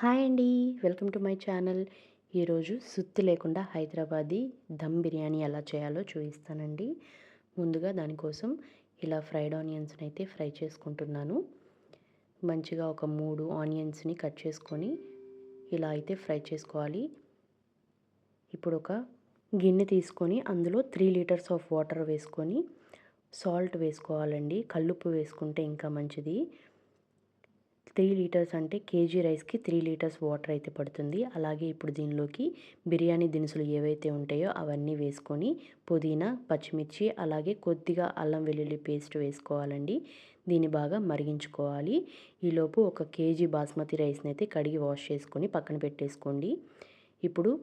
Hi అండి. Welcome to my channel. ఈరోజు సుత్తి లేకుండా హైదరాబాదీ దమ్ బిర్యానీ ఎలా చేయాలో చూపిస్తానండి. ముందుగా దానికోసం ఇలా ఫ్రైడ్ ఆనియన్స్ని అయితే ఫ్రై చేసుకుంటున్నాను. మంచిగా ఒక 3 ఆనియన్స్ని కట్ చేసుకొని ఇలా అయితే ఫ్రై చేసుకోవాలి. ఇప్పుడు ఒక గిన్నె తీసుకొని అందులో 3 లీటర్స్ ఆఫ్ వాటర్ వేసుకొని సాల్ట్ వేసుకోవాలండి. కల్లుప్పు వేసుకుంటే ఇంకా మంచిది. 3 లీటర్స్ అంటే కేజీ రైస్కి 3 లీటర్స్ వాటర్ అయితే పడుతుంది. అలాగే ఇప్పుడు దీనిలోకి బిర్యానీ దినుసులు ఏవైతే ఉంటాయో అవన్నీ వేసుకొని పుదీనా, పచ్చిమిర్చి అలాగే కొద్దిగా అల్లం వెల్లుల్లి పేస్ట్ వేసుకోవాలండి. దీన్ని బాగా మరిగించుకోవాలి. ఈలోపు ఒక కేజీ బాస్మతి రైస్ని అయితే కడిగి వాష్ చేసుకొని పక్కన పెట్టేసుకోండి. ఇప్పుడు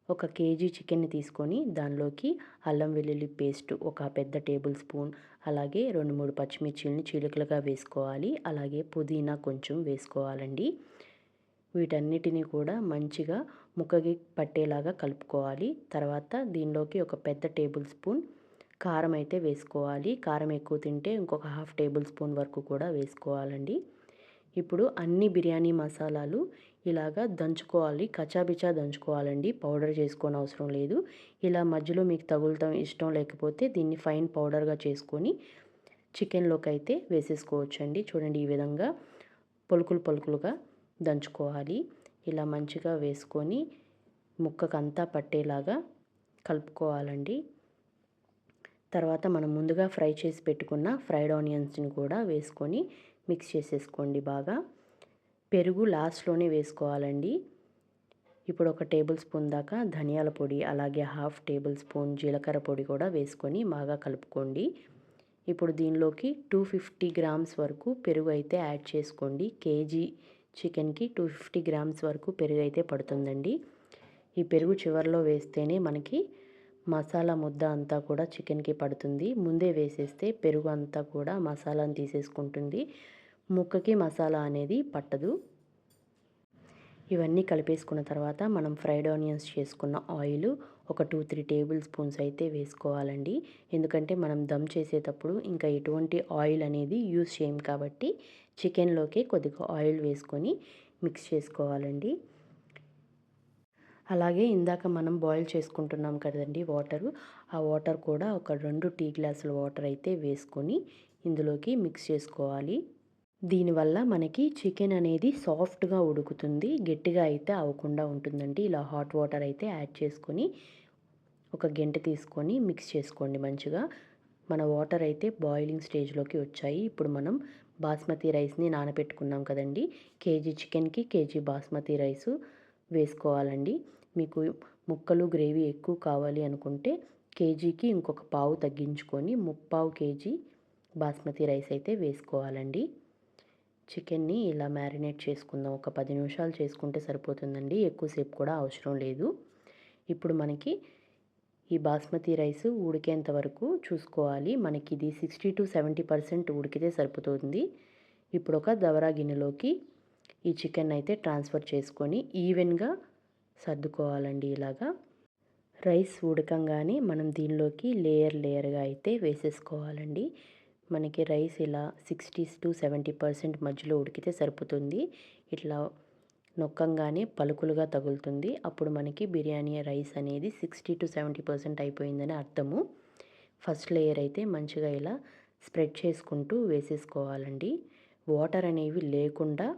ఒక కేజీ చికెన్ని తీసుకొని దానిలోకి అల్లం వెల్లుల్లి పేస్ట్ ఒక పెద్ద టేబుల్ స్పూన్, అలాగే 2-3 పచ్చిమిర్చిని చీలికలుగా వేసుకోవాలి. అలాగే పుదీనా కొంచెం వేసుకోవాలండి. వీటన్నిటిని కూడా మంచిగా ముక్కకి పట్టేలాగా కలుపుకోవాలి. తర్వాత దీనిలోకి ఒక పెద్ద టేబుల్ స్పూన్ కారం అయితే వేసుకోవాలి. కారం ఎక్కువ తింటే ఇంకొక హాఫ్ టేబుల్ స్పూన్ వరకు కూడా వేసుకోవాలండి. ఇప్పుడు అన్ని బిర్యానీ మసాలాలు ఇలాగా దంచుకోవాలి. కచ్చాబిచ్చా దంచుకోవాలండి. పౌడర్ చేసుకోని అవసరం లేదు. ఇలా మధ్యలో మీకు తగులుతాం ఇష్టం లేకపోతే దీన్ని ఫైన్ పౌడర్గా చేసుకొని చికెన్లోకి అయితే వేసేసుకోవచ్చండి. చూడండి, ఈ విధంగా పలుకులు పలుకులుగా దంచుకోవాలి. ఇలా మంచిగా వేసుకొని ముక్కకంతా పట్టేలాగా కలుపుకోవాలండి. తర్వాత మనం ముందుగా ఫ్రై చేసి పెట్టుకున్న ఫ్రైడ్ ఆనియన్స్ని కూడా వేసుకొని మిక్స్ చేసేసుకోండి బాగా. పెరుగు లాస్ట్లోనే వేసుకోవాలండి. ఇప్పుడు ఒక టేబుల్ స్పూన్ దాకా ధనియాల పొడి, అలాగే హాఫ్ టేబుల్ స్పూన్ జీలకర్ర పొడి కూడా వేసుకొని బాగా కలుపుకోండి. ఇప్పుడు దీనిలోకి 250 గ్రామ్స్ వరకు పెరుగు అయితే యాడ్ చేసుకోండి. కేజీ చికెన్కి 250 గ్రామ్స్ వరకు పెరుగు అయితే పడుతుందండి. ఈ పెరుగు చివరిలో వేస్తేనే మనకి మసాలా ముద్ద అంతా కూడా చికెన్కి పడుతుంది. ముందే వేసేస్తే పెరుగు అంతా కూడా మసాలాను తీసేసుకుంటుంది. ముక్కకి మసాలా అనేది పట్టదు. ఇవన్నీ కలిపేసుకున్న తర్వాత మనం ఫ్రైడ్ ఆనియన్స్ చేసుకున్న ఆయిల్ ఒక 2-3 టేబుల్ స్పూన్స్ అయితే వేసుకోవాలండి. ఎందుకంటే మనం దమ్ చేసేటప్పుడు ఇంకా ఎటువంటి ఆయిల్ అనేది యూజ్ చేయం కాబట్టి చికెన్లోకి కొద్దిగా ఆయిల్ వేసుకొని మిక్స్ చేసుకోవాలండి. అలాగే ఇందాక మనం బాయిల్ చేసుకుంటున్నాం కదండి వాటరు, ఆ వాటర్ కూడా ఒక 2 టీ గ్లాసుల వాటర్ అయితే వేసుకొని ఇందులోకి మిక్స్ చేసుకోవాలి. దీనివల్ల మనకి చికెన్ అనేది సాఫ్ట్గా ఉడుకుతుంది. గట్టిగా అయితే అవ్వకుండా ఉంటుందండి. ఇలా హాట్ వాటర్ అయితే యాడ్ చేసుకొని ఒక గెంటె తీసుకొని మిక్స్ చేసుకోండి మంచిగా. మన వాటర్ అయితే బాయిలింగ్ స్టేజ్లోకి వచ్చాయి. ఇప్పుడు మనం బాస్మతి రైస్ని నానబెట్టుకున్నాం కదండి. కేజీ చికెన్కి కేజీ బాస్మతి రైసు వేసుకోవాలండి. మీకు ముక్కలు గ్రేవీ ఎక్కువ కావాలి అనుకుంటే కేజీకి ఇంకొక పావు తగ్గించుకొని 3/4 కేజీ బాస్మతి రైస్ అయితే వేసుకోవాలండి. చికెన్ని ఇలా మ్యారినేట్ చేసుకుందాం. ఒక 10 నిమిషాలు చేసుకుంటే సరిపోతుందండి. ఎక్కువసేపు కూడా అవసరం లేదు. ఇప్పుడు మనకి ఈ బాస్మతి రైస్ ఉడికేంత వరకు చూసుకోవాలి. మనకి ఇది 60-70% ఉడికితే సరిపోతుంది. ఇప్పుడు ఒక దవరా గిన్నెలోకి ఈ చికెన్ అయితే ట్రాన్స్ఫర్ చేసుకొని ఈవెన్గా సర్దుకోవాలండి. ఇలాగా రైస్ ఉడకంగానే మనం దీనిలోకి లేయర్గా అయితే వేసేసుకోవాలండి. మనకి రైస్ ఇలా 60-70% మధ్యలో ఉడికితే సరిపోతుంది. ఇట్లా నొక్కంగానే పలుకులుగా తగులుతుంది. అప్పుడు మనకి బిర్యానీ రైస్ అనేది 60-70% అయిపోయిందని అర్థము. ఫస్ట్ లేయర్ అయితే మంచిగా ఇలా స్ప్రెడ్ చేసుకుంటూ వేసేసుకోవాలండి. వాటర్ అనేవి లేకుండా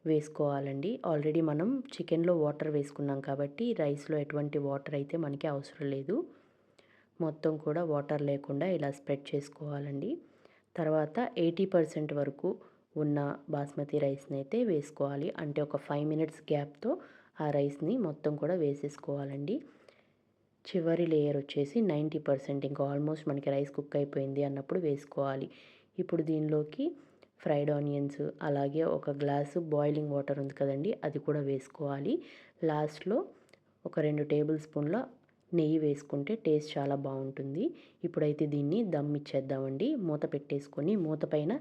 వేసుకోవాలండి. ఆల్రెడీ మనం చికెన్లో వాటర్ వేసుకున్నాం కాబట్టి రైస్లో ఎటువంటి వాటర్ అయితే మనకి అవసరం లేదు. మొత్తం కూడా వాటర్ లేకుండా ఇలా స్ప్రెడ్ చేసుకోవాలండి. తర్వాత 80% వరకు ఉన్న బాస్మతి రైస్ని అయితే వేసుకోవాలి. అంటే ఒక 5 మినిట్స్ గ్యాప్తో ఆ రైస్ని మొత్తం కూడా వేసేసుకోవాలండి. చివరి లేయర్ వచ్చేసి 90%, ఇంకా ఆల్మోస్ట్ మనకి రైస్ కుక్ అయిపోయింది అన్నప్పుడు వేసుకోవాలి. ఇప్పుడు దీనిలోకి ఫ్రైడ్ ఆనియన్స్ అలాగే ఒక గ్లాసు బాయిలింగ్ వాటర్ ఉంది కదండి, అది కూడా వేసుకోవాలి. లాస్ట్లో ఒక 2 టేబుల్ స్పూన్ల నెయ్యి వేసుకుంటే టేస్ట్ చాలా బాగుంటుంది. ఇప్పుడైతే దీన్ని దమ్ ఇచ్చేద్దామండి. మూత పెట్టేసుకొని మూత పైన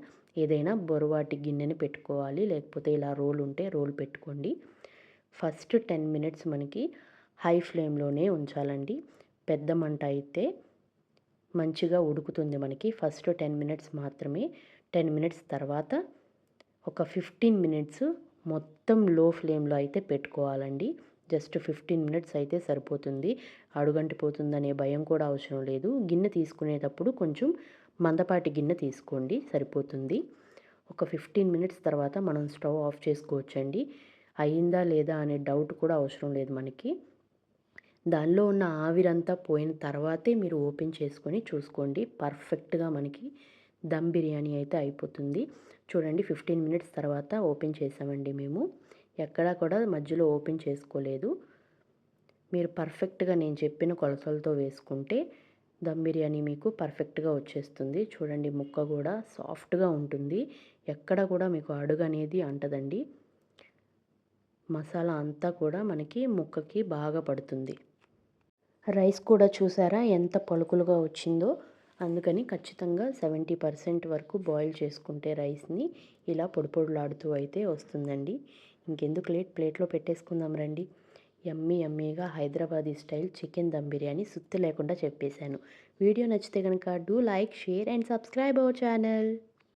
ఏదైనా బొరువాటి గిన్నెని పెట్టుకోవాలి. లేకపోతే ఇలా రోల్ ఉంటే రోల్ పెట్టుకోండి. ఫస్ట్ 10 మినిట్స్ మనకి హై ఫ్లేమ్లోనే ఉంచాలండి. పెద్ద మంట అయితే మంచిగా ఉడుకుతుంది మనకి. ఫస్ట్ 10 మినిట్స్ మాత్రమే. 10 మినిట్స్ తర్వాత ఒక 15 మినిట్స్ మొత్తం లో ఫ్లేమ్లో అయితే పెట్టుకోవాలండి. జస్ట్ 15 మినిట్స్ అయితే సరిపోతుంది. అడుగంటిపోతుందనే భయం కూడా అవసరం లేదు. గిన్నె తీసుకునేటప్పుడు కొంచెం మందపాటి గిన్నె తీసుకోండి, సరిపోతుంది. ఒక 15 మినిట్స్ తర్వాత మనం స్టవ్ ఆఫ్ చేసుకోవచ్చండి. అయిందా లేదా అనే డౌట్ కూడా అవసరం లేదు మనకి. దానిలో ఉన్న ఆవిరంతా పోయిన తర్వాతే మీరు ఓపెన్ చేసుకొని చూసుకోండి. పర్ఫెక్ట్గా మనకి దమ్ బిర్యానీ అయితే అయిపోతుంది. చూడండి 15 మినిట్స్ తర్వాత ఓపెన్ చేసామండి మేము. ఎక్కడా కూడా మధ్యలో ఓపెన్ చేసుకోలేదు. మీరు పర్ఫెక్ట్గా నేను చెప్పిన కొలతలతో వేసుకుంటే దమ్ బిర్యానీ మీకు పర్ఫెక్ట్గా వచ్చేస్తుంది. చూడండి ముక్క కూడా సాఫ్ట్గా ఉంటుంది. ఎక్కడ కూడా మీకు అడుగు అనేది అంటదండి. మసాలా అంతా కూడా మనకి ముక్కకి బాగా పడుతుంది. రైస్ కూడా చూసారా ఎంత పలుకులుగా వచ్చిందో. అందుకని ఖచ్చితంగా 70% వరకు బాయిల్ చేసుకుంటే రైస్ని ఇలా పొడి పొడిలాడుతూ అయితే వస్తుందండి. ఇంకెందుకు లేట్, ప్లేట్లో పెట్టేసుకుందాం రండి. యమ్మీ యమ్మీగా హైదరాబాదీ స్టైల్ చికెన్ దమ్ బిర్యానీ సుత్తి లేకుండా చెప్పేశాను. వీడియో నచ్చితే కనుక do like, share and subscribe our channel.